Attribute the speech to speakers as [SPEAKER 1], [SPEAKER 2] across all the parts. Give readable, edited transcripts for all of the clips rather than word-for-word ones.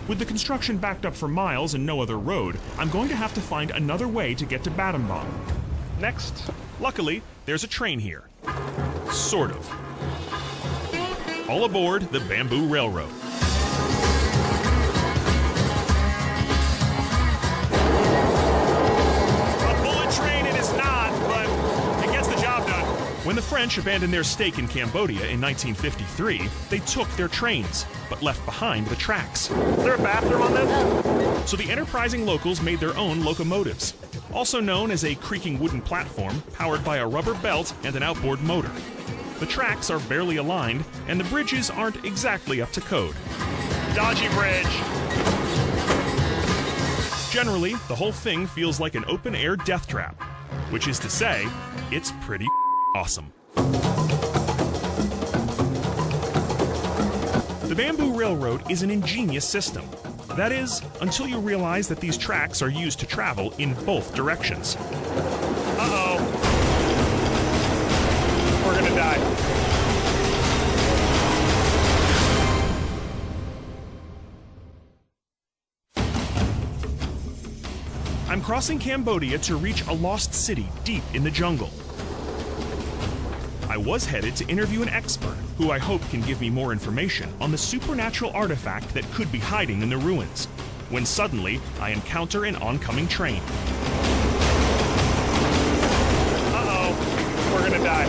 [SPEAKER 1] With the construction backed up for miles and no other road, I'm going to have to find another way to get to Battambang. Next, luckily, there's a train here. Sort of. All aboard the Bamboo Railroad. A bullet train it is not, but it gets the job done. When the French abandoned their stake in Cambodia in 1953, they took their trains, but left behind the tracks. Is there a bathroom on this? So the enterprising locals made their own locomotives, also known as a creaking wooden platform powered by a rubber belt and an outboard motor. The tracks are barely aligned, and the bridges aren't exactly up to code. Dodgy bridge. Generally, the whole thing feels like an open-air death trap, which is to say, it's pretty awesome. The Bamboo Railroad is an ingenious system. That is, until you realize that these tracks are used to travel in both directions. Uh-oh. We're gonna die. I'm crossing Cambodia to reach a lost city deep in the jungle. I was headed to interview an expert who I hope can give me more information on the supernatural artifact that could be hiding in the ruins, when suddenly I encounter an oncoming train. Uh-oh, we're gonna die.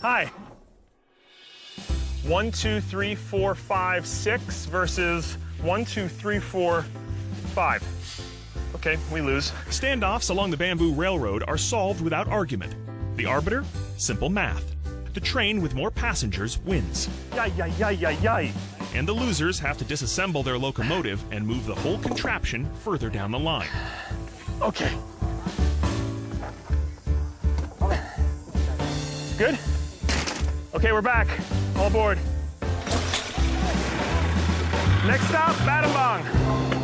[SPEAKER 1] Hi. 1, 2, 3, 4, 5, 6 versus 1, 2, 3, 4, 5. Okay, we lose. Standoffs along the Bamboo Railroad are solved without argument. The arbiter? Simple math. The train with more passengers wins. Yay, yay, yay, yay, yay. And the losers have to disassemble their locomotive and move the whole contraption further down the line. Okay. Good? Okay, we're back. All aboard. Next stop, Battambang.